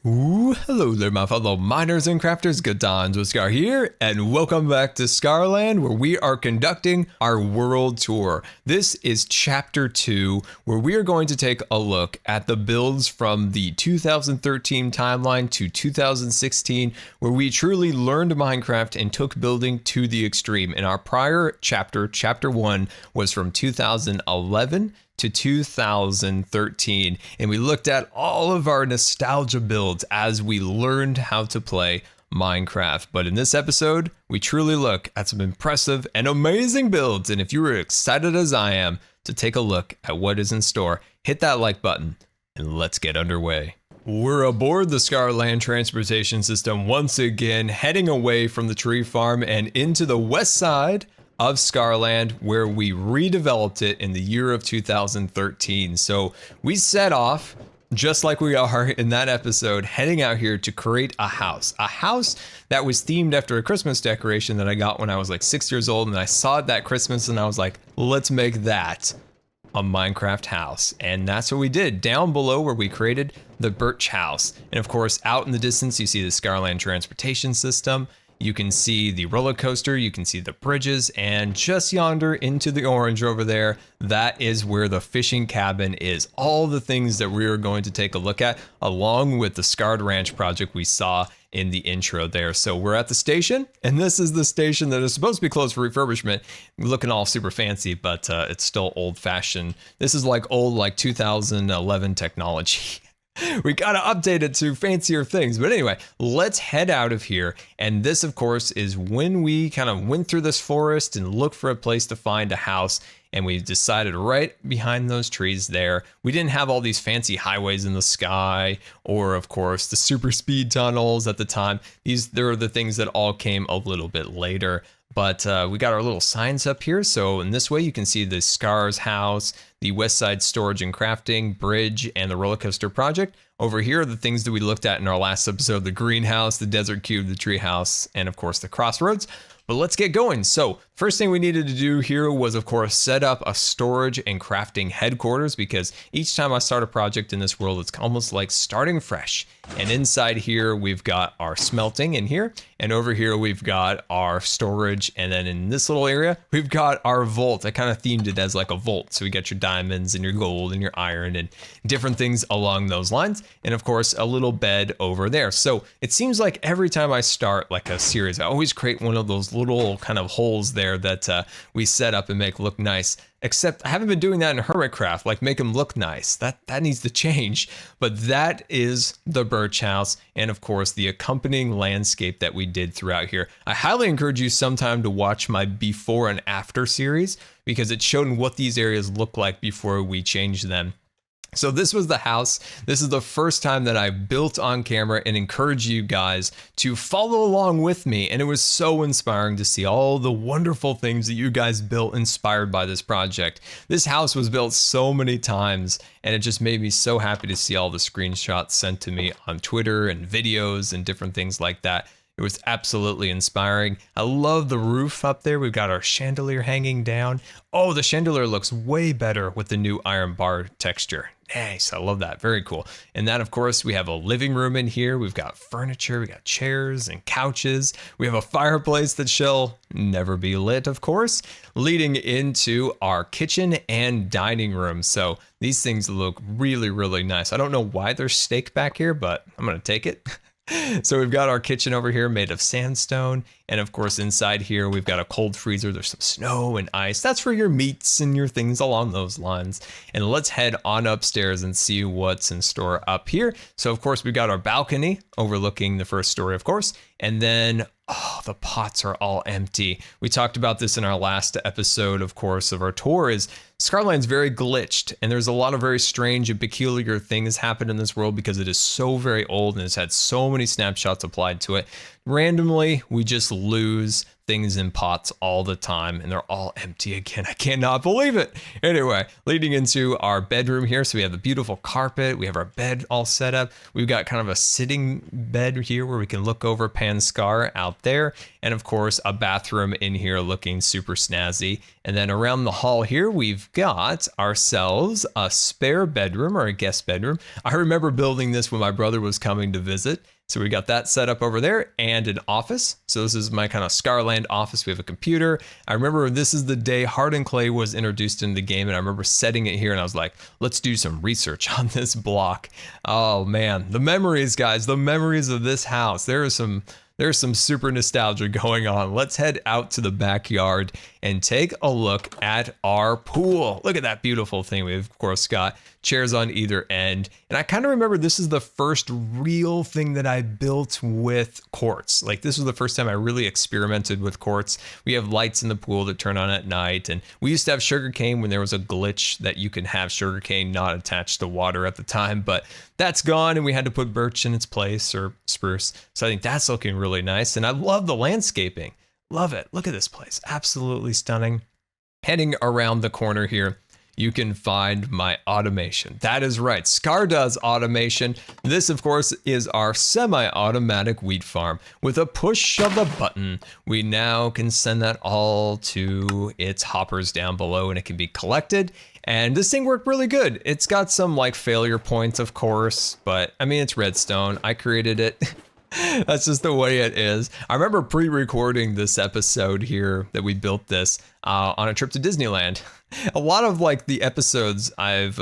Ooh, hello there, my fellow miners and crafters. Good times with Scar here, and welcome back to Scarland, where we are conducting our world tour. This is Chapter 2, where we are going to take a look at the builds from the 2013 timeline to 2016, where we truly learned Minecraft and took building to the extreme. In our prior chapter, Chapter 1, was from 2011 to 2013, and we looked at all of our nostalgia builds as we learned how to play Minecraft. But in this episode, we truly look at some impressive and amazing builds, and if you were excited as I am to take a look at what is in store, hit that like button and let's get underway. We're aboard the Scarland transportation system once again, heading away from the tree farm and into the west side of Scarland, where we redeveloped it in the year of 2013. So we set off, just like we are in that episode, heading out here to create a house that was themed after a Christmas decoration that I got when I was like 6 years old, and I saw it that Christmas and I was like, let's make that a Minecraft house. And that's what we did. Down below where we created the birch house, and of course out in the distance you see the Scarland transportation system. You can see the roller coaster, you can see the bridges, and just yonder into the orange over there, that is where the fishing cabin is. All the things that we are going to take a look at, along with the Scarred Ranch project we saw in the intro there. So we're at the station, and this is the station that is supposed to be closed for refurbishment. Looking all super fancy, but it's still old fashioned. This is like old, like 2011 technology. We gotta update it to fancier things. But anyway, let's head out of here. And this, of course, is when we kind of went through this forest and looked for a place to find a house. And we decided right behind those trees there. We didn't have all these fancy highways in the sky, or of course the super speed tunnels at the time. They're the things that all came a little bit later. But we got our little signs up here. So in this way, you can see the Scar's house, the West Side Storage and Crafting, Bridge, and the Roller Coaster Project. Over here are the things that we looked at in our last episode: the greenhouse, the desert cube, the tree house, and of course the crossroads. But let's get going. So first thing we needed to do here was, of course, set up a storage and crafting headquarters, because each time I start a project in this world, it's almost like starting fresh. And inside here, we've got our smelting in here, and over here we've got our storage, and then in this little area, we've got our vault. I kind of themed it as like a vault. So we got your diamonds and your gold and your iron and different things along those lines. And of course, a little bed over there. So it seems like every time I start like a series, I always create one of those little kind of holes there that we set up and make look nice. Except I haven't been doing that in Hermitcraft, like make them look nice. That needs to change. But that is the birch house, and of course the accompanying landscape that we did throughout here. I highly encourage you sometime to watch my before and after series, because it showed what these areas look like before we changed them. So this was the house. This is the first time that I built on camera and encourage you guys to follow along with me. And it was so inspiring to see all the wonderful things that you guys built inspired by this project. This house was built so many times, and it just made me so happy to see all the screenshots sent to me on Twitter and videos and different things like that. It was absolutely inspiring. I love the roof up there. We've got our chandelier hanging down. Oh, the chandelier looks way better with the new iron bar texture. Nice, I love that, very cool. And then of course we have a living room in here. We've got furniture, we got chairs and couches. We have a fireplace that shall never be lit, of course, leading into our kitchen and dining room. So these things look really, really nice. I don't know why there's steak back here, but I'm gonna take it. So we've got our kitchen over here made of sandstone. And of course, inside here, we've got a cold freezer. There's some snow and ice. That's for your meats and your things along those lines. And let's head on upstairs and see what's in store up here. So of course, we've got our balcony overlooking the first story, of course. And then, oh, the pots are all empty. We talked about this in our last episode, of course, of our tour. Is Scarland's very glitched, and there's a lot of very strange and peculiar things happen in this world because it is so very old and it's had so many snapshots applied to it. Randomly, we just lose things in pots all the time, and they're all empty again. I cannot believe it. Anyway, leading into our bedroom here. So we have a beautiful carpet. We have our bed all set up. We've got kind of a sitting bed here where we can look over Scar out there. And of course, a bathroom in here looking super snazzy. And then around the hall here, we've we've got ourselves a spare bedroom or a guest bedroom. I remember building this when my brother was coming to visit. So we got that set up over there and an office. So this is my kind of Scarland office. We have a computer. I remember this is the day Hardened Clay was introduced in the game, and I remember setting it here and I was like, let's do some research on this block. Oh man, the memories, guys, the memories of this house. There's some super nostalgia going on. Let's head out to the backyard and take a look at our pool. Look at that beautiful thing. We've, of course, got chairs on either end. And I kind of remember this is the first real thing that I built with quartz. Like, this was the first time I really experimented with quartz. We have lights in the pool that turn on at night. And we used to have sugarcane when there was a glitch that you can have sugarcane not attached to water at the time. But that's gone, and we had to put birch in its place, or spruce. So I think that's looking really nice. And I love the landscaping. Love it. Look at this place. Absolutely stunning. Heading around the corner here, you can find my automation. That is right. Scar does automation. This, of course, is our semi-automatic wheat farm. With a push of the button, we now can send that all to its hoppers down below, and it can be collected. And this thing worked really good. It's got some like failure points, of course, but I mean, it's redstone. I created it. That's just the way it is. I remember pre-recording this episode here that we built this on a trip to Disneyland. A lot of like the episodes I've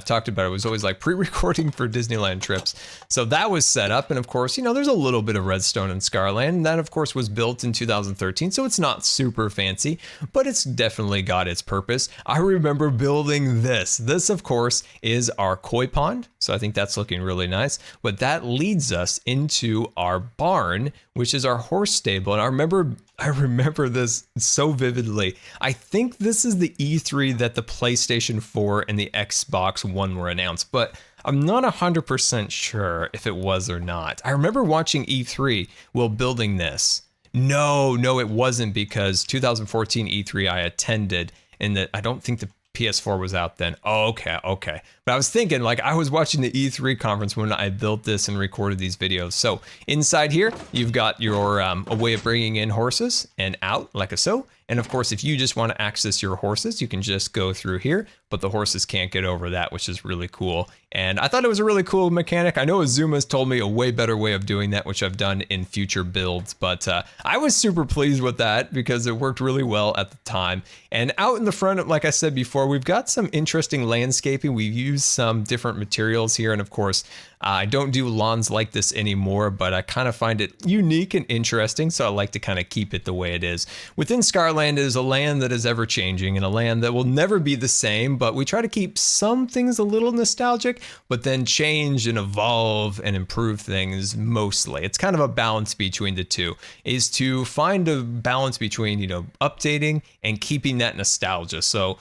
talked about, it was always like pre-recording for Disneyland trips. So that was set up. And of course, you know, there's a little bit of redstone in Scarland. And that, of course, was built in 2013. So it's not super fancy, but it's definitely got its purpose. I remember building this. This, of course, is our koi pond. So I think that's looking really nice. But that leads us into our barn, which is our horse stable. And I remember this so vividly. I think this is the E3 that the PlayStation 4 and the Xbox One were announced, but I'm not 100% sure if it was or not. I remember watching E3 while building this. No, it wasn't, because 2014 E3 I attended, and that I don't think the PS4 was out then. Oh, okay. But I was thinking, like, I was watching the E3 conference when I built this and recorded these videos. So inside here, you've got your a way of bringing in horses and out like so. And of course, if you just want to access your horses, you can just go through here, but the horses can't get over that, which is really cool. And I thought it was a really cool mechanic. I know Azuma's told me a way better way of doing that, which I've done in future builds, but I was super pleased with that because it worked really well at the time. And out in the front, like I said before, we've got some interesting landscaping. We've used some different materials here. And of course, I don't do lawns like this anymore, but I kind of find it unique and interesting. So I like to kind of keep it the way it is. Within Scarland is a land that is ever changing and a land that will never be the same, but we try to keep some things a little nostalgic, but then change and evolve and improve things mostly. It's kind of a balance between the two, is to find a balance between, you know, updating and keeping that nostalgia. So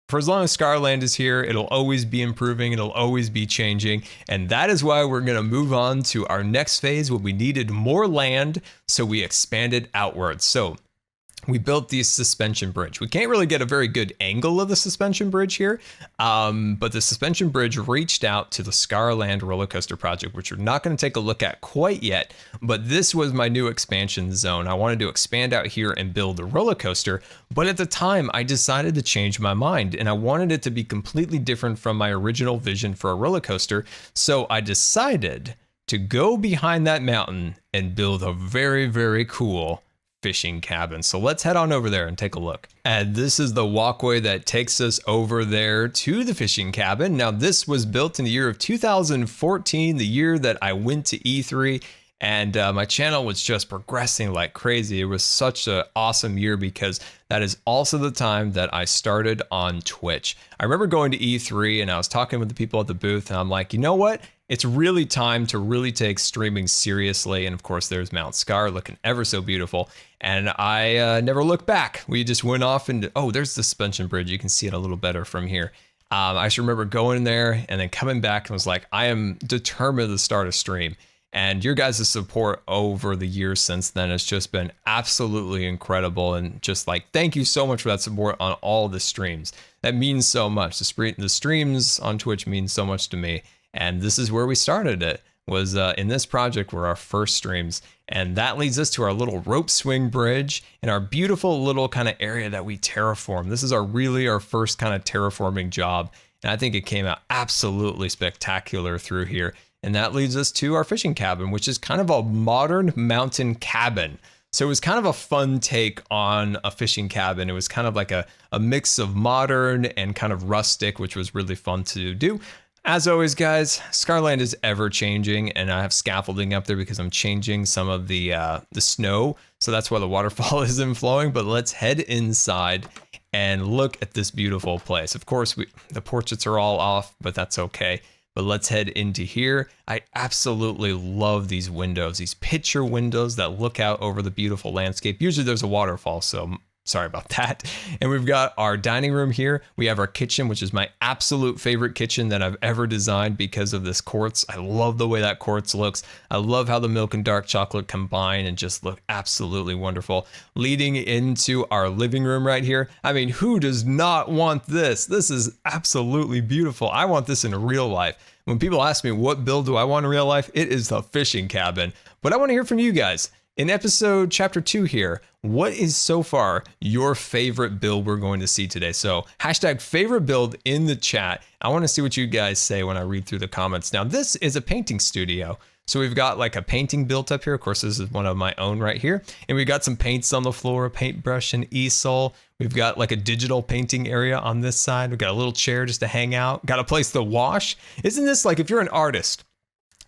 for as long as Scarland is here, it'll always be improving, it'll always be changing, and that is why we're going to move on to our next phase where we needed more land, so we expanded outwards. So we built the suspension bridge. We can't really get a very good angle of the suspension bridge here, but the suspension bridge reached out to the Scarland roller coaster project, which we're not going to take a look at quite yet, but this was my new expansion zone. I wanted to expand out here and build a roller coaster, but at the time I decided to change my mind and I wanted it to be completely different from my original vision for a roller coaster. So I decided to go behind that mountain and build a very, very cool fishing cabin. So let's head on over there and take a look. And this is the walkway that takes us over there to the fishing cabin. Now, this was built in the year of 2014, the year that I went to E3, and my channel was just progressing like crazy. It was such an awesome year because that is also the time that I started on Twitch. I remember going to E3 and I was talking with the people at the booth and I'm like, you know what? It's really time to really take streaming seriously. And of course, there's Mount Scar looking ever so beautiful. And I never looked back. We just went off and, oh, there's the suspension bridge. You can see it a little better from here. I just remember going there and then coming back and was like, I am determined to start a stream. And your guys' support over the years since then has just been absolutely incredible. And just like, thank you so much for that support on all the streams. That means so much. The streams on Twitch mean so much to me. And this is where we started it. was in this project were our first streams. And that leads us to our little rope swing bridge and our beautiful little kind of area that we terraform. This is our first kind of terraforming job. And I think it came out absolutely spectacular through here. And that leads us to our fishing cabin, which is kind of a modern mountain cabin. So it was kind of a fun take on a fishing cabin. It was kind of like a mix of modern and kind of rustic, which was really fun to do. As always, guys, Scarland is ever changing, and I have scaffolding up there because I'm changing some of the snow. So that's why the waterfall isn't flowing. But let's head inside and look at this beautiful place. Of course, the portraits are all off, but that's okay. But let's head into here. I absolutely love these windows, these picture windows that look out over the beautiful landscape. Usually there's a waterfall, so sorry about that. And we've got our dining room here. We have our kitchen, which is my absolute favorite kitchen that I've ever designed because of this quartz. I love the way that quartz looks. I love how the milk and dark chocolate combine and just look absolutely wonderful. Leading into our living room right here. I mean, who does not want this? This is absolutely beautiful. I want this in real life. When people ask me what build do I want in real life, it is the fishing cabin. But I want to hear from you guys. In episode chapter 2 here, what is so far your favorite build we're going to see today? So hashtag favorite build in the chat. I want to see what you guys say when I read through the comments. Now, this is a painting studio. So we've got like a painting built up here. Of course, this is one of my own right here. And we've got some paints on the floor, a paintbrush and easel. We've got like a digital painting area on this side. We've got a little chair just to hang out. Got a place to wash. Isn't this like, if you're an artist,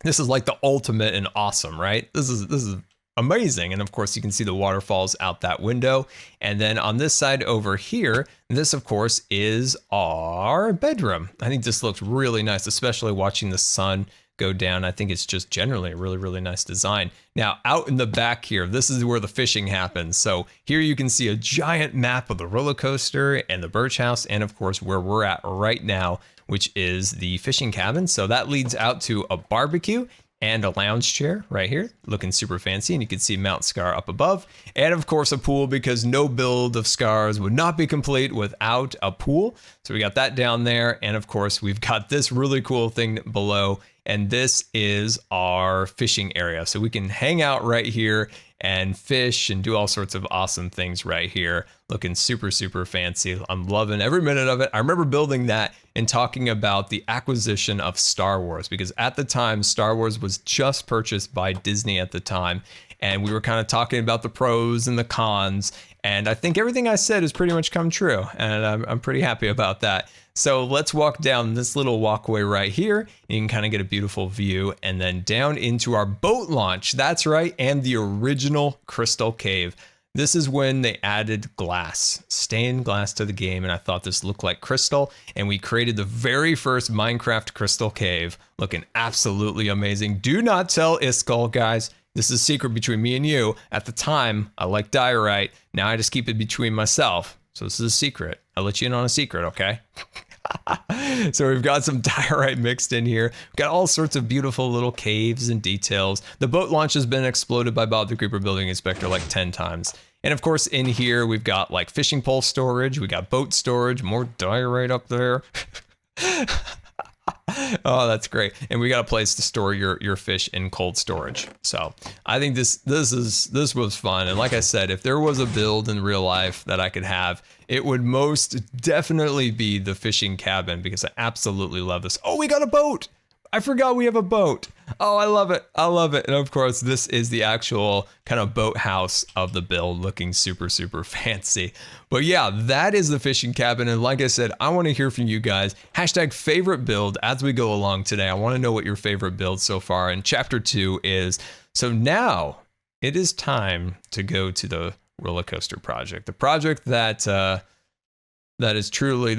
this is like the ultimate and awesome, right? This is amazing. And of course, you can see the waterfalls out that window. And then on this side over here, this of course is our bedroom. I think this looks really nice, especially watching the sun go down. I think it's just generally a really, really nice design. Now out in the back here, this is where the fishing happens. So here you can see a giant map of the roller coaster and the birch house. And of course, where we're at right now, which is the fishing cabin. So that leads out to a barbecue and a lounge chair right here, looking super fancy. And you can see Mount Scar up above. And of course a pool, because no build of Scars would not be complete without a pool. So we got that down there. And of course we've got this really cool thing below. And this is our fishing area. So we can hang out right here and fish and do all sorts of awesome things right here. Looking super, super fancy. I'm loving every minute of it. I remember building that and talking about the acquisition of Star Wars, because at the time, Star Wars was just purchased by Disney at the time. And we were kind of talking about the pros and the cons. And I think everything I said has pretty much come true. And I'm pretty happy about that. So let's walk down this little walkway right here. You can kind of get a beautiful view, and then down into our boat launch. That's right. And the original Crystal Cave. This is when they added glass, stained glass to the game. And I thought this looked like crystal. And we created the very first Minecraft Crystal Cave, looking absolutely amazing. Do not tell Iskall, guys. This is a secret between me and you. At the time, I liked diorite. Now I just keep it between myself. So this is a secret. I'll let you in on a secret, okay? So we've got some diorite mixed in here. We've got all sorts of beautiful little caves and details. The boat launch has been exploded by Bob the Creeper Building Inspector like 10 times. And of course in here we've got like fishing pole storage, we got boat storage, more diorite up there. Oh, that's great. And we got a place to store your fish in cold storage. So I think this was fun. And like I said, if there was a build in real life that I could have, it would most definitely be the fishing cabin, because I absolutely love this. Oh, we got a boat. I forgot we have a boat. Oh, I love it. I love it. And of course, this is the actual kind of boathouse of the build, looking super, super fancy. But yeah, that is the fishing cabin. And like I said, I want to hear from you guys. Hashtag favorite build as we go along today. I want to know what your favorite build so far in chapter 2 is. So now it is time to go to the roller coaster project, the project that is truly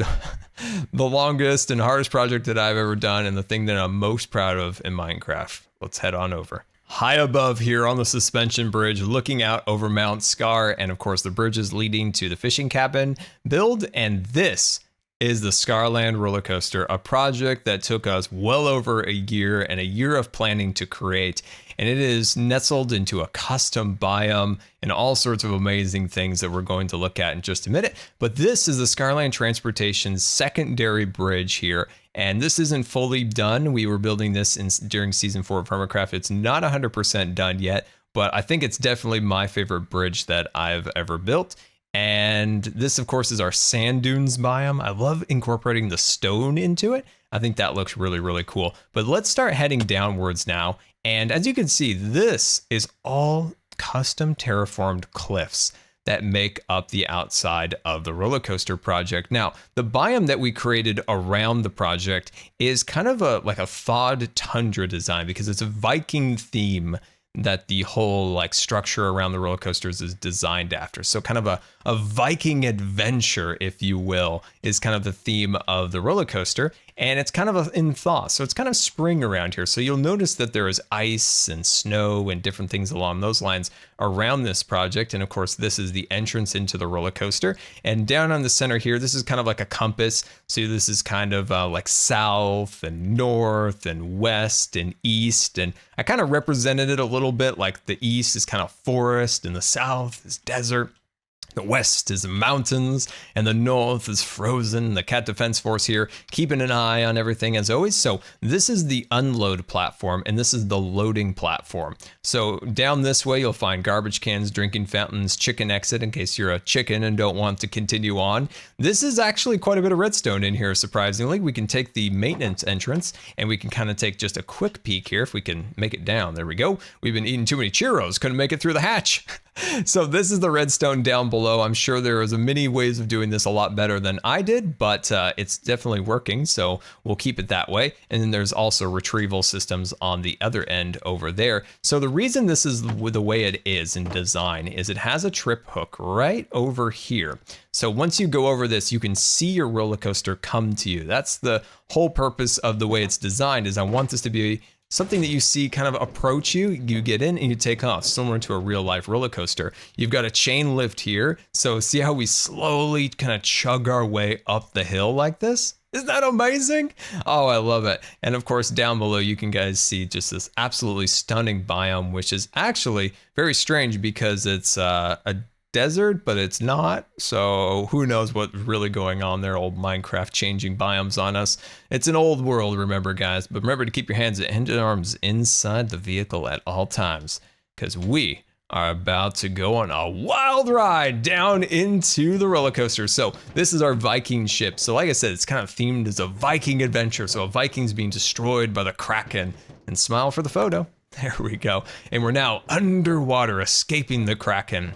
the longest and hardest project that I've ever done, and the thing that I'm most proud of in Minecraft. Let's head on over. High above here on the suspension bridge, looking out over Mount Scar, and of course the bridge is leading to the fishing cabin build, and this is the Scarland roller coaster, a project that took us well over a year and a year of planning to create. And it is nestled into a custom biome and all sorts of amazing things that we're going to look at in just a minute. But this is the Scarland Transportation's secondary bridge here. And this isn't fully done. We were building this during season 4 of Hermitcraft. It's not 100% done yet, but I think it's definitely my favorite bridge that I've ever built. And this, of course, is our sand dunes biome. I love incorporating the stone into it. I think that looks really, really cool. But let's start heading downwards now. And as you can see, this is all custom terraformed cliffs that make up the outside of the roller coaster project. Now, the biome that we created around the project is kind of like a thawed tundra design because it's a Viking theme that the whole like structure around the roller coasters is designed after. So kind of a Viking adventure, if you will, is kind of the theme of the roller coaster. And it's kind of in thaw. So it's kind of spring around here. So you'll notice that there is ice and snow and different things along those lines around this project. And of course, this is the entrance into the roller coaster. And down on the center here, this is kind of like a compass. So this is kind of like south and north and west and east. And I kind of represented it a little bit like the east is kind of forest and the south is desert. The west is mountains and the north is frozen. The Cat Defense Force here, keeping an eye on everything as always. So this is the unload platform and this is the loading platform. So down this way, you'll find garbage cans, drinking fountains, chicken exit in case you're a chicken and don't want to continue on. This is actually quite a bit of redstone in here, surprisingly. We can take the maintenance entrance and we can kind of take just a quick peek here if we can make it down. There we go. We've been eating too many churros, couldn't make it through the hatch. So this is the redstone down below. I'm sure there is many ways of doing this a lot better than I did, but it's definitely working. So we'll keep it that way. And then there's also retrieval systems on the other end over there. So the reason this is the way it is in design is it has a trip hook right over here. So once you go over this, you can see your roller coaster come to you. That's the whole purpose of the way it's designed. Is I want this to be something that you see kind of approach you, you get in and you take off, similar to a real life roller coaster. You've got a chain lift here. So see how we slowly kind of chug our way up the hill like this? Isn't that amazing? Oh, I love it. And of course, down below, you can guys see just this absolutely stunning biome, which is actually very strange because it's a desert, but it's not. So who knows what's really going on there? Old Minecraft changing biomes on us. It's an old world, remember, guys. But remember to keep your hands and arms inside the vehicle at all times, because we are about to go on a wild ride down into the roller coaster. So this is our Viking ship. So like I said, it's kind of themed as a Viking adventure. So a Viking's being destroyed by the Kraken. And smile for the photo. There we go. And we're now underwater, escaping the Kraken.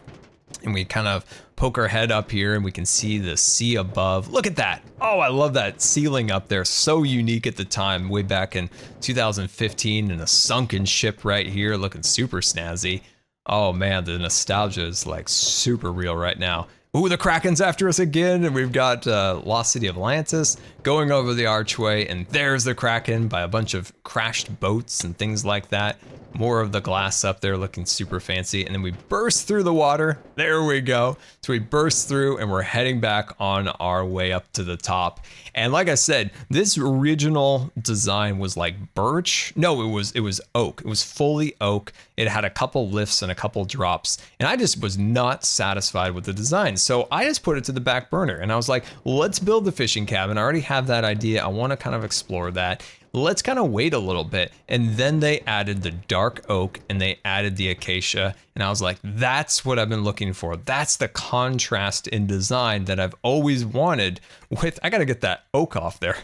And we kind of poke our head up here and we can see the sea above. Look at that. Oh, I love that ceiling up there. So unique at the time, way back in 2015, and a sunken ship right here looking super snazzy. Oh man, the nostalgia is like super real right now. Ooh, the Kraken's after us again, and we've got Lost City of Atlantis going over the archway, and there's the Kraken by a bunch of crashed boats and things like that. More of the glass up there looking super fancy, and then we burst through the water. There we go. So we burst through and we're heading back on our way up to the top. And like I said, this original design was like birch. No, it was oak. It was fully oak. It had a couple lifts and a couple drops, and I just was not satisfied with the design. So I just put it to the back burner and I was like, let's build the fishing cabin. I already have that idea. I want to kind of explore that. Let's kind of wait a little bit. And then they added the dark oak and they added the acacia. And I was like, that's what I've been looking for. That's the contrast in design that I've always wanted with, I got to get that oak off there.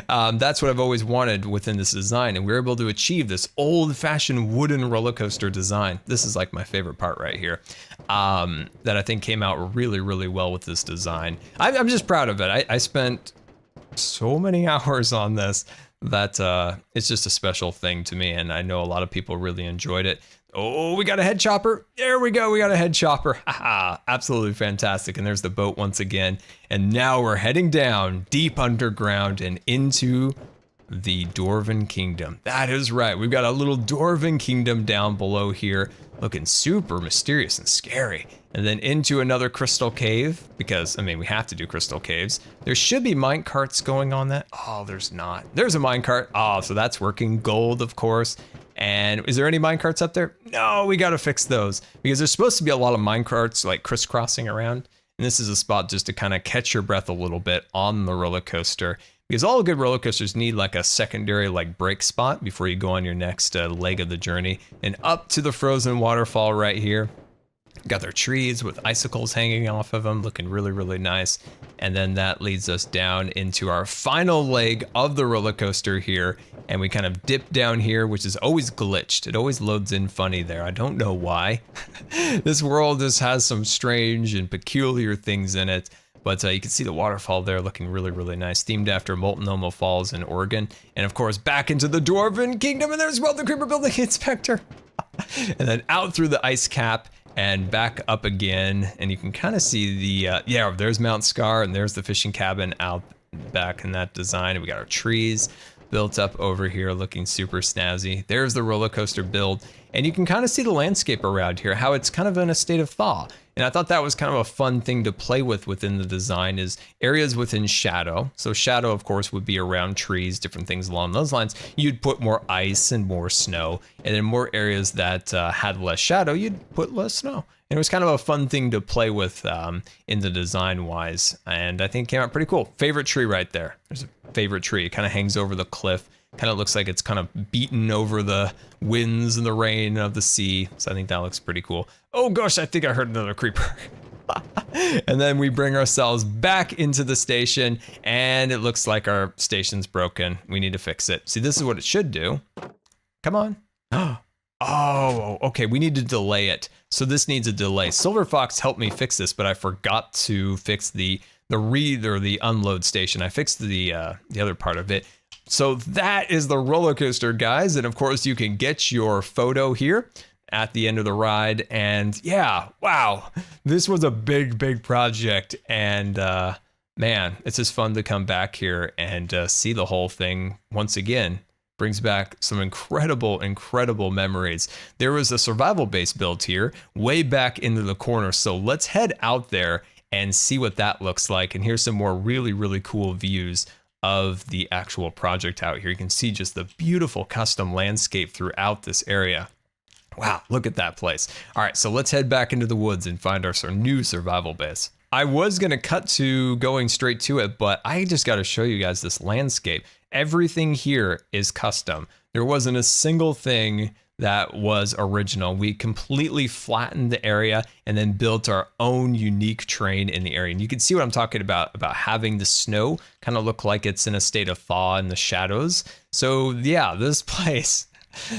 That's what I've always wanted within this design. And we were able to achieve this old fashioned wooden roller coaster design. This is like my favorite part right here. That I think came out really, really well with this design. I'm just proud of it. I spent so many hours on this that it's just a special thing to me, and I know a lot of people really enjoyed it. Oh, we got a head chopper. There we go. We got a head chopper. Haha, absolutely fantastic. And there's the boat once again. And now we're heading down deep underground and into the Dwarven Kingdom. That is right. We've got a little Dwarven Kingdom down below here, looking super mysterious and scary. and then into another crystal cave, because, I mean, we have to do crystal caves. There should be mine carts going on that. Oh, there's not. There's a mine cart. Oh, so that's working. Gold, of course. And is there any mine carts up there? No, we got to fix those, because there's supposed to be a lot of mine carts like crisscrossing around. And this is a spot just to kind of catch your breath a little bit on the roller coaster, because all good roller coasters need like a secondary like break spot before you go on your next leg of the journey. And up to the frozen waterfall right here. Got their trees with icicles hanging off of them, looking really, really nice. And then that leads us down into our final leg of the roller coaster here. And we kind of dip down here, which is always glitched. It always loads in funny there. I don't know why. This world just has some strange and peculiar things in it. But you can see the waterfall there looking really, really nice. Themed after Multnomah Falls in Oregon. And of course, back into the Dwarven Kingdom. And there's the Creeper Building Inspector. And then out through the ice cap. And back up again, and you can kind of see the, yeah, there's Mount Scar, and there's the fishing cabin out back in that design. And we got our trees built up over here looking super snazzy. There's the roller coaster build, and you can kind of see the landscape around here, how it's kind of in a state of thaw. And I thought that was kind of a fun thing to play with within the design, is areas within shadow. So shadow, of course, would be around trees, different things along those lines. You'd put more ice and more snow. And then more areas that had less shadow, you'd put less snow. And it was kind of a fun thing to play with in the design wise. And I think it came out pretty cool. Favorite tree right there. There's a favorite tree. It kind of hangs over the cliff. Kind of looks like it's kind of beaten over the winds and the rain of the sea. So I think that looks pretty cool. Oh gosh, I think I heard another creeper. And then we bring ourselves back into the station, and it looks like our station's broken. We need to fix it. See, this is what it should do. Come on. Oh, okay, we need to delay it. So this needs a delay. Silver Fox helped me fix this, but I forgot to fix the read or the unload station. I fixed the other part of it. So that is the roller coaster, guys. And of course, you can get your photo here at the end of the ride. And yeah, wow, this was a big, big project. And man, it's just fun to come back here and see the whole thing once again. Brings back some incredible, incredible memories. There was a survival base built here way back into the corner. So let's head out there and see what that looks like. And here's some more really, really cool views of the actual project out here. You can see just the beautiful custom landscape throughout this area. Wow, look at that place. All right, so let's head back into the woods and find our new survival base. I was gonna cut to going straight to it, but I just gotta show you guys this landscape. Everything here is custom. There wasn't a single thing that was original. We completely flattened the area and then built our own unique terrain in the area. And you can see what I'm talking about having the snow kind of look like it's in a state of thaw in the shadows. So yeah, this place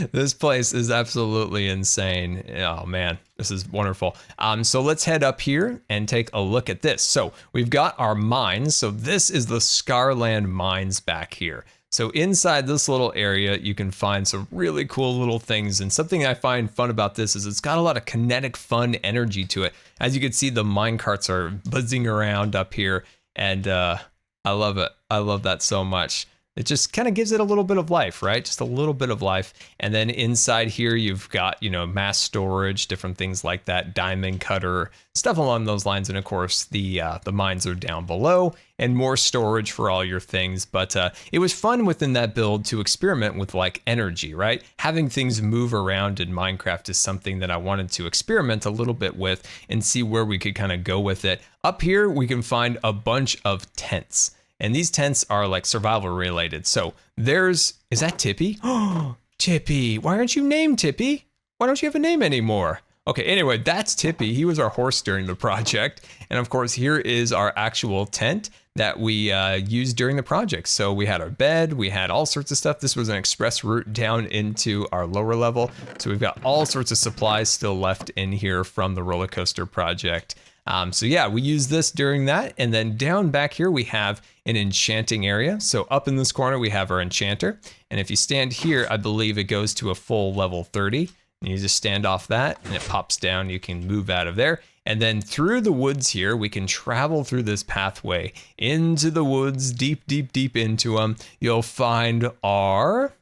is absolutely insane. Oh man, this is wonderful. So let's head up here and take a look at this. So we've got our mines. So this is the Scarland mines back here. So inside this little area, you can find some really cool little things. And something I find fun about this is it's got a lot of kinetic fun energy to it. As you can see, the mine carts are buzzing around up here. And I love it. I love that so much. It just kind of gives it a little bit of life, right? Just a little bit of life. And then inside here, you've got, mass storage, different things like that, diamond cutter, stuff along those lines. And of course, the mines are down below and more storage for all your things. But it was fun within that build to experiment with like energy, right? Having things move around in Minecraft is something that I wanted to experiment a little bit with and see where we could kind of go with it. Up here, we can find a bunch of tents. And these tents are like survival related. So is that Tippy? Oh, Tippy, why aren't you named Tippy? Why don't you have a name anymore? Okay, anyway, that's Tippy. He was our horse during the project. And of course, here is our actual tent that we used during the project. So we had our bed, we had all sorts of stuff. This was an express route down into our lower level. So we've got all sorts of supplies still left in here from the roller coaster project. So yeah, we use this during that. And then down back here, we have an enchanting area. So up in this corner, we have our enchanter. And if you stand here, I believe it goes to a full level 30. And you just stand off that and it pops down. You can move out of there. And then through the woods here, we can travel through this pathway into the woods, deep, deep, deep into them. You'll find our,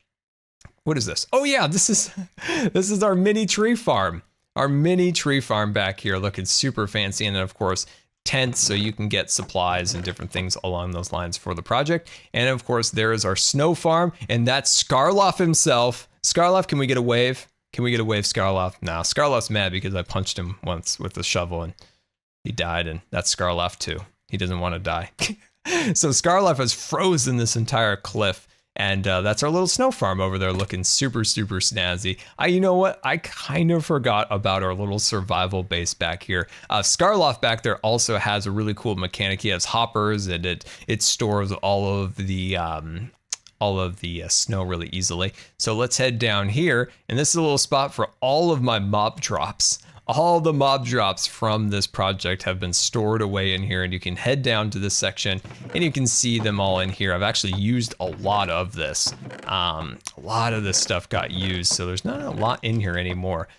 what is this? Oh yeah, this is our mini tree farm. our mini tree farm back here looking super fancy. And then of course, tents so you can get supplies and different things along those lines for the project. And of course, there is our snow farm, and that's Scarloff himself. Scarloff, can we get a wave? Can we get a wave, Scarloff? No, Scarloff's mad because I punched him once with the shovel and he died, and that's Scarloff too. He doesn't want to die. So Scarloff has frozen this entire cliff. And that's our little snow farm over there looking super, super snazzy. You know what? I kind of forgot about our little survival base back here. Scarloff back there also has a really cool mechanic. He has hoppers, and it stores all of the snow really easily. So let's head down here. And this is a little spot for all of my mob drops. All the mob drops from this project have been stored away in here, and you can head down to this section and you can see them all in here. I've actually used a lot of this. A lot of this stuff got used, so there's not a lot in here anymore.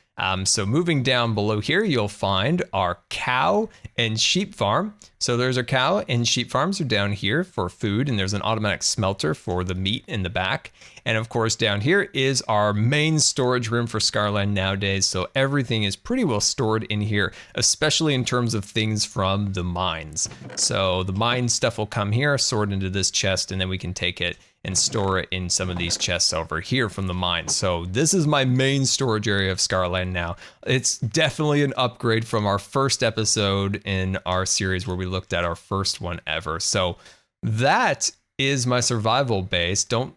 So moving down below here, you'll find our cow and sheep farm. So there's our cow and sheep farms are down here for food, and there's an automatic smelter for the meat in the back. And of course, down here is our main storage room for Scarland nowadays. So everything is pretty well stored in here, especially in terms of things from the mines. So the mine stuff will come here, sort into this chest, and then we can take it and store it in some of these chests over here from the mine. So this is my main storage area of Scarland now. It's definitely an upgrade from our first episode in our series where we looked at our first one ever. So that is my survival base. Don't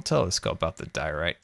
tell Isco about the die, right?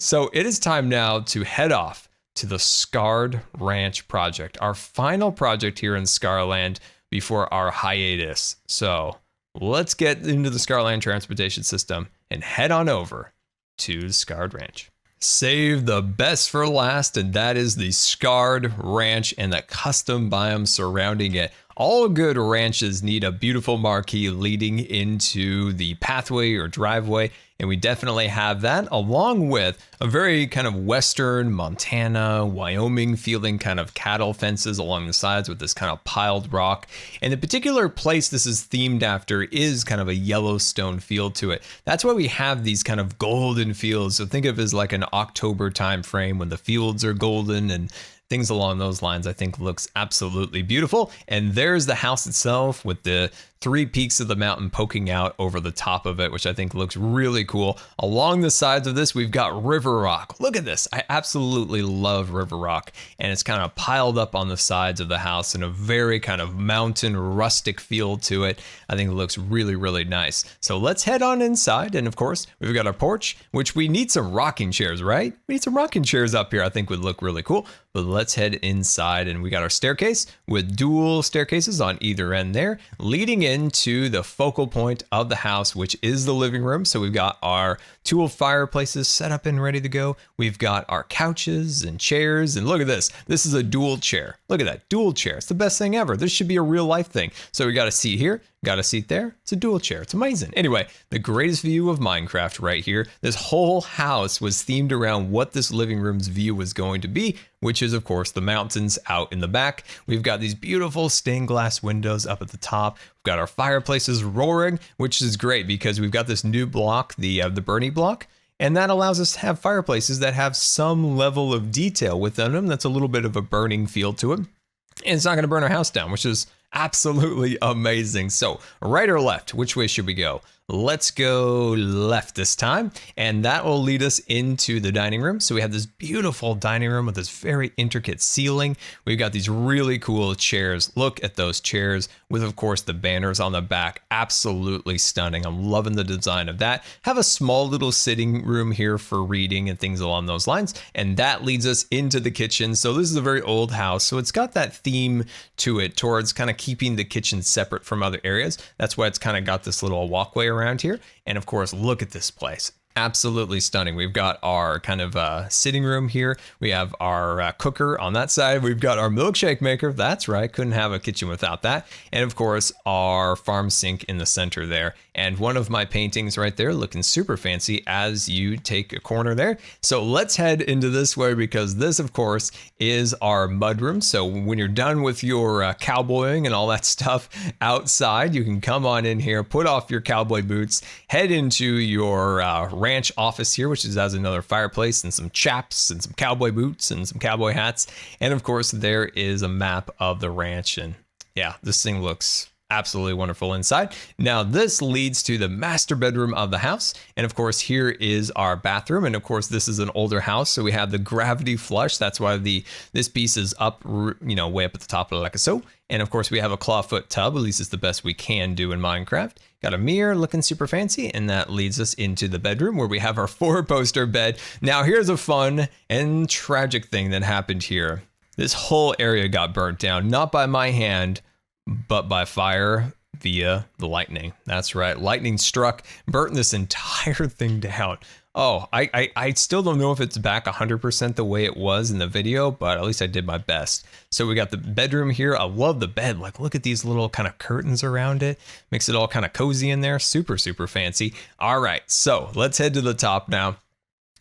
So it is time now to head off to the Scarred Ranch project, our final project here in Scarland before our hiatus. So let's get into the Scarland transportation system and head on over to the Scarred Ranch. Save the best for last, and that is the Scarred Ranch and the custom biome surrounding it. All good ranches need a beautiful marquee leading into the pathway or driveway, and we definitely have that, along with a very kind of Western, Montana, Wyoming feeling kind of cattle fences along the sides with this kind of piled rock. And the particular place this is themed after is kind of a Yellowstone feel to it. That's why we have these kind of golden fields. So think of it as like an October time frame when the fields are golden and things along those lines. I think looks absolutely beautiful. And there's the house itself with the 3 peaks of the mountain poking out over the top of it, which I think looks really cool. Along the sides of this, we've got river rock. Look at this. I absolutely love river rock. And it's kind of piled up on the sides of the house in a very kind of mountain rustic feel to it. I think it looks really, really nice. So let's head on inside. And of course, we've got our porch, which we need some rocking chairs, right? We need some rocking chairs up here. I think would look really cool. But let's head inside, and we got our staircase with dual staircases on either end there, leading into the focal point of the house, which is the living room. So we've got our 2 fireplaces set up and ready to go. We've got our couches and chairs, and look at this. This is a dual chair. Look at that, dual chair. It's the best thing ever. This should be a real life thing. So we got a seat here, got a seat there. It's a dual chair. It's amazing. Anyway, the greatest view of Minecraft right here. This whole house was themed around what this living room's view was going to be, which is of course the mountains out in the back. We've got these beautiful stained glass windows up at the top. We've got our fireplaces roaring, which is great because we've got this new block, the Bernie block. And that allows us to have fireplaces that have some level of detail within them. That's a little bit of a burning feel to it. And it's not going to burn our house down, which is absolutely amazing. So right or left, which way should we go? Let's go left this time, and that will lead us into the dining room. So we have this beautiful dining room with this very intricate ceiling. We've got these really cool chairs. Look at those chairs with, of course, the banners on the back. Absolutely stunning. I'm loving the design of that. Have a small little sitting room here for reading and things along those lines. And that leads us into the kitchen. So this is a very old house. So it's got that theme to it towards kind of keeping the kitchen separate from other areas. That's why it's kind of got this little walkway around here. And of course, look at this place. Absolutely stunning. We've got our kind of sitting room here. We have our cooker on that side. We've got our milkshake maker. That's right. Couldn't have a kitchen without that. And of course, our farm sink in the center there. And one of my paintings right there looking super fancy as you take a corner there. So let's head into this way because this, of course, is our mudroom. So when you're done with your cowboying and all that stuff outside, you can come on in here, put off your cowboy boots, head into your ranch office here, which has another fireplace and some chaps and some cowboy boots and some cowboy hats. And of course, there is a map of the ranch. And yeah, this thing looks absolutely wonderful inside. Now this leads to the master bedroom of the house. And of course, here is our bathroom. And of course, this is an older house. So we have the gravity flush. That's why this piece is up, way up at the top like so. And of course, we have a clawfoot tub. At least it's the best we can do in Minecraft. Got a mirror looking super fancy. And that leads us into the bedroom where we have our 4-poster bed. Now here's a fun and tragic thing that happened here. This whole area got burnt down, not by my hand, but by fire via the lightning. That's right. Lightning struck, burnt this entire thing down. Oh, I still don't know if it's back 100% the way it was in the video, but at least I did my best. So we got the bedroom here. I love the bed. Like, look at these little kind of curtains around it. Makes it all kind of cozy in there. Super, super fancy. All right, so let's head to the top now.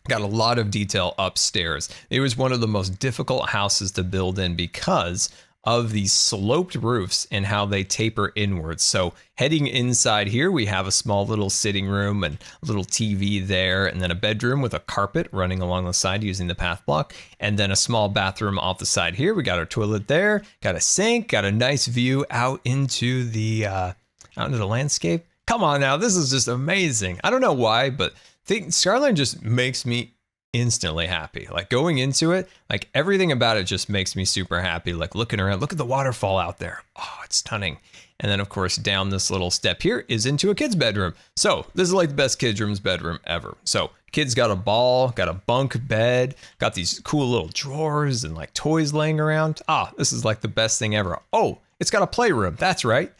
Got a lot of detail upstairs. It was one of the most difficult houses to build in because of these sloped roofs and how they taper inwards. So heading inside here, we have a small little sitting room and a little TV there, and then a bedroom with a carpet running along the side using the path block, and then a small bathroom off the side here. We got our toilet there, got a sink, got a nice view out into the landscape. Come on now, this is just amazing. I don't know why, but Scarland just makes me instantly happy. Like going into it, like everything about it just makes me super happy. Like looking around, look at the waterfall out there. Oh, it's stunning. And then of course down this little step here is into a kid's bedroom. So this is like the best kid's room's bedroom ever. So kids got a ball, got a bunk bed, got these cool little drawers and like toys laying around. Ah, this is like the best thing ever. Oh, it's got a playroom. That's right.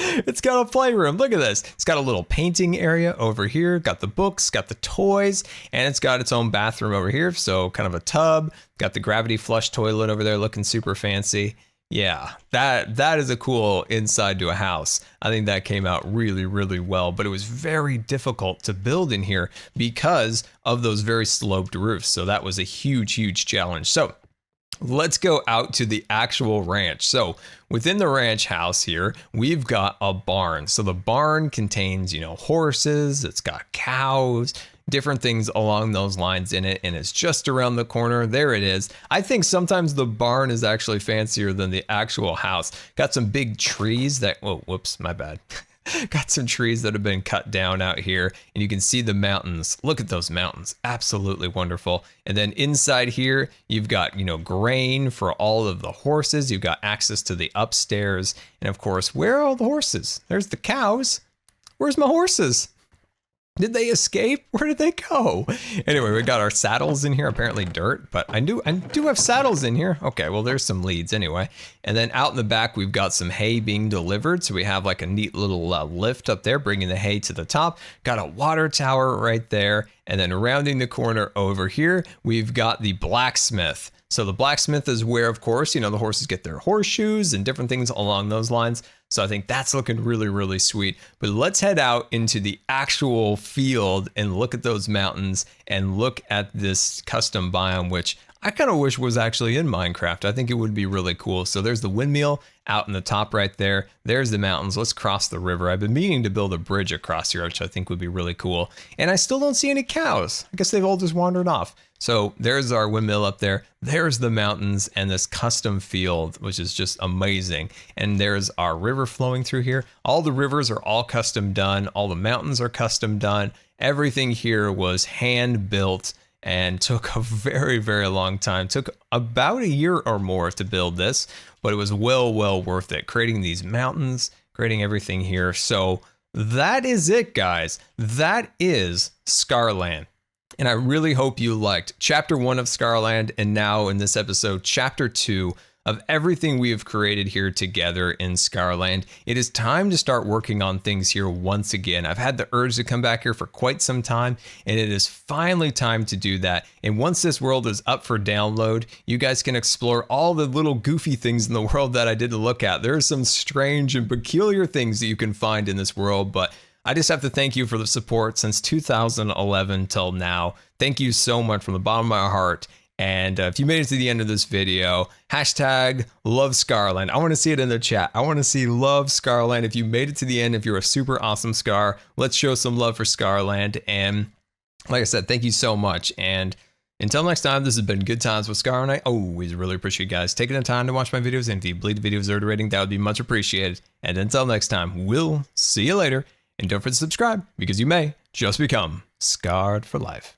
It's got a playroom. Look at this. It's got a little painting area over here. Got the books, got the toys, and it's got its own bathroom over here. So kind of a tub. Got the gravity flush toilet over there looking super fancy. Yeah, that is a cool inside to a house. I think that came out really, really well, but it was very difficult to build in here because of those very sloped roofs. So that was a huge, huge challenge. So let's go out to the actual ranch. So within the ranch house here, we've got a barn. So the barn contains, horses, it's got cows, different things along those lines in it. And it's just around the corner. There it is. I think sometimes the barn is actually fancier than the actual house. Got some big trees that, oh, whoops, my bad. Got some trees that have been cut down out here, and you can see the mountains. Look at those mountains. Absolutely wonderful. And then inside here, you've got, grain for all of the horses. You've got access to the upstairs. And of course, where are all the horses? There's the cows. Where's my horses? Did they escape? Where did they go? Anyway, we got our saddles in here, apparently dirt, but I do have saddles in here. Okay, well, there's some leads anyway. And then out in the back, we've got some hay being delivered. So we have like a neat little lift up there, bringing the hay to the top. Got a water tower right there. And then rounding the corner over here, we've got the blacksmith. So the blacksmith is where, of course, the horses get their horseshoes and different things along those lines. So I think that's looking really, really sweet. But let's head out into the actual field and look at those mountains and look at this custom biome, which I kind of wish was actually in Minecraft. I think it would be really cool. So there's the windmill out in the top right there. There's the mountains. Let's cross the river. I've been meaning to build a bridge across here, which I think would be really cool. And I still don't see any cows. I guess they've all just wandered off. So there's our windmill up there. There's the mountains and this custom field, which is just amazing. And there's our river flowing through here. All the rivers are all custom done. All the mountains are custom done. Everything here was hand built and took a very, very long time. Took about a year or more to build this, but it was well worth it. Creating these mountains, creating everything here. So that is it, guys. That is Scarland. And I really hope you liked Chapter 1 of Scarland, and now in this episode, Chapter 2 of everything we have created here together in Scarland. It is time to start working on things here once again. I've had the urge to come back here for quite some time, and it is finally time to do that. And once this world is up for download, you guys can explore all the little goofy things in the world that I didn't look at. There are some strange and peculiar things that you can find in this world, but I just have to thank you for the support since 2011 till now. Thank you so much from the bottom of my heart. And if you made it to the end of this video, hashtag love Scarland. I want to see it in the chat. I want to see love Scarland. If you made it to the end, if you're a super awesome Scar, let's show some love for Scarland. And like I said, thank you so much. And until next time, this has been Good Times with Scar, and I always really appreciate you guys taking the time to watch my videos. And if you believe the videos are rating, that would be much appreciated. And until next time, we'll see you later. And don't forget to subscribe, because you may just become scarred for life.